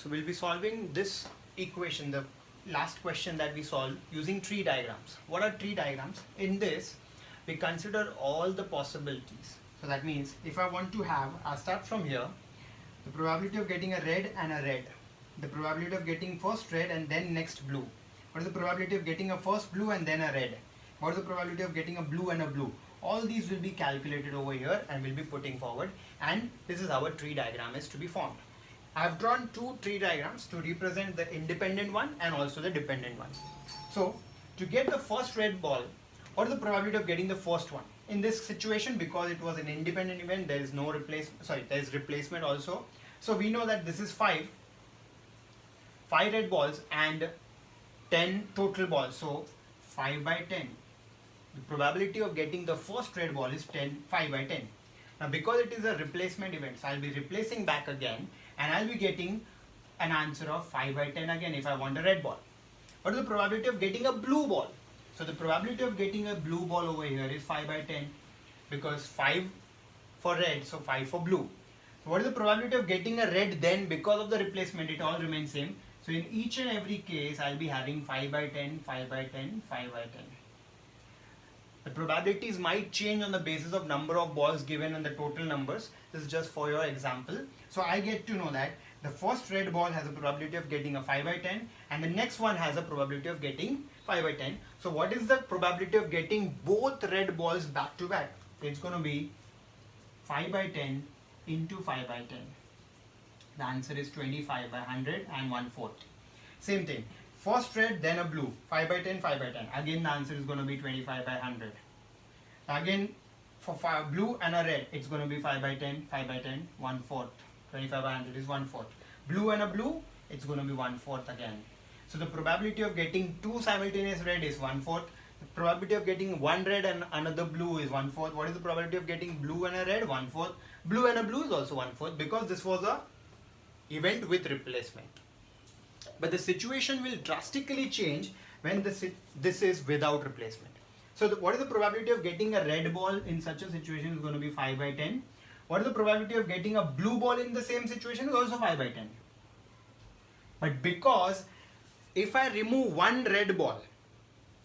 So we'll be solving this equation, the last question that we solved, using tree diagrams. What are tree diagrams? In this, we consider all the possibilities. So that means if I want to have, I'll start from here, the probability of getting a red and a red, the probability of getting first red and then next blue. What is the probability of getting a first blue and then a red? What is the probability of getting a blue and a blue? All these will be calculated over here and we'll be putting forward, and this is how a tree diagram is to be formed. I have drawn two tree diagrams to represent the independent one and also the dependent one. So to get the first red ball, what is the probability of getting the first one? In this situation, because it was an independent event, there is no replacement, there is replacement also. So we know that this is 5 red balls and 10 total balls. So 5 by 10. The probability of getting the first red ball is 5 by 10. Now because it is a replacement event, so I'll be replacing back again and I'll be getting an answer of 5 by 10 again if I want a red ball. What is the probability of getting a blue ball? So the probability of getting a blue ball over here is 5 by 10, because 5 for red, so 5 for blue. So what is the probability of getting a red then? Because of the replacement, it all remains same. So in each and every case, I'll be having 5 by 10, 5 by 10, 5 by 10. The probabilities might change on the basis of number of balls given and the total numbers. This is just for your example. So I get to know that the first red ball has a probability of getting a 5 by 10 and the next one has a probability of getting 5 by 10. So what is the probability of getting both red balls back to back? It's going to be 5 by 10 into 5 by 10. The answer is 25 by 100 and 1/4. Same thing. First red, then a blue. 5 by 10, 5 by 10. Again, the answer is going to be 25 by 100. Again, for blue and a red, it's going to be 5 by 10, 5 by 10, 1/4. 25 by 100 is 1/4. Blue and a blue, it's going to be 1/4 again. So the probability of getting two simultaneous red is 1/4. The probability of getting one red and another blue is 1/4. What is the probability of getting blue and a red? 1/4. Blue and a blue is also 1/4, because this was a event with replacement. But the situation will drastically change when this is without replacement. So what is the probability of getting a red ball in such a situation is going to be 5 by 10. What is the probability of getting a blue ball in the same situation is also 5 by 10. But because if I remove one red ball,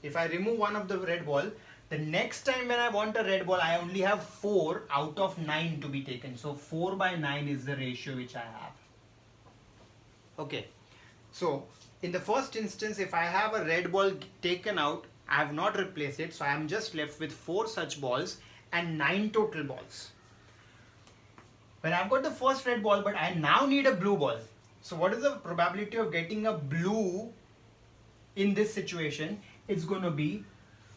if I remove one of the red ball, the next time when I want a red ball, I only have 4 out of 9 to be taken. So 4 by 9 is the ratio which I have. Okay. So in the first instance, if I have a red ball taken out, I have not replaced it, so I am just left with 4 such balls and 9 total balls. When I've got the first red ball, but I now need a blue ball. So what is the probability of getting a blue in this situation? It's going to be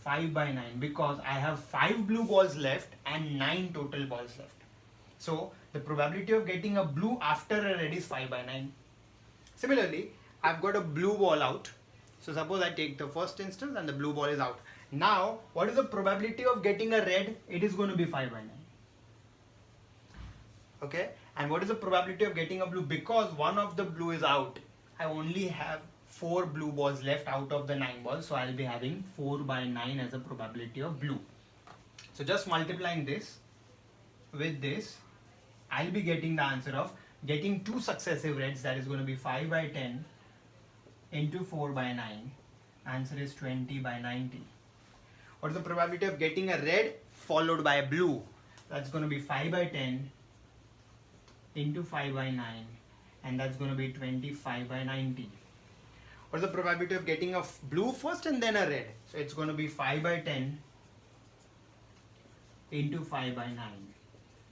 5 by 9, because I have 5 blue balls left and 9 total balls left. So the probability of getting a blue after a red is 5 by 9. Similarly, I've got a blue ball out. So suppose I take the first instance and the blue ball is out. Now, what is the probability of getting a red? It is going to be 5 by 9. Okay. And what is the probability of getting a blue? Because one of the blue is out, I only have 4 blue balls left out of the 9 balls. So I'll be having 4 by 9 as a probability of blue. So just multiplying this with this, I'll be getting the answer of getting 2 successive reds. That is going to be 5 by 10 into 4 by 9. Answer is 20 by 90. What is the probability of getting a red followed by a blue? That's going to be 5 by 10 into 5 by 9, and that's going to be 25 by 90. What is the probability of getting a blue first and then a red? So it's going to be 5 by 10 into 5 by 9.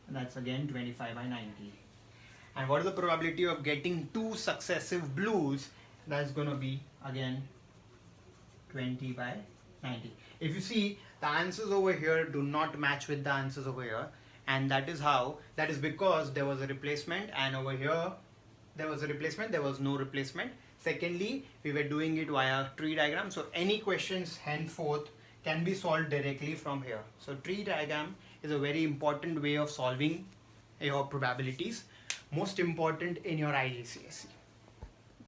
And that's again 25 by 90. And what is the probability of getting 2 successive blues? That's going to be again 20 by 90. If you see, the answers over here do not match with the answers over here, and that is because there was a replacement, and over here there was a replacement, there was no replacement. Secondly, we were doing it via tree diagram, so any questions henceforth can be solved directly from here. So tree diagram is a very important way of solving your probabilities, most important in your IGCSE.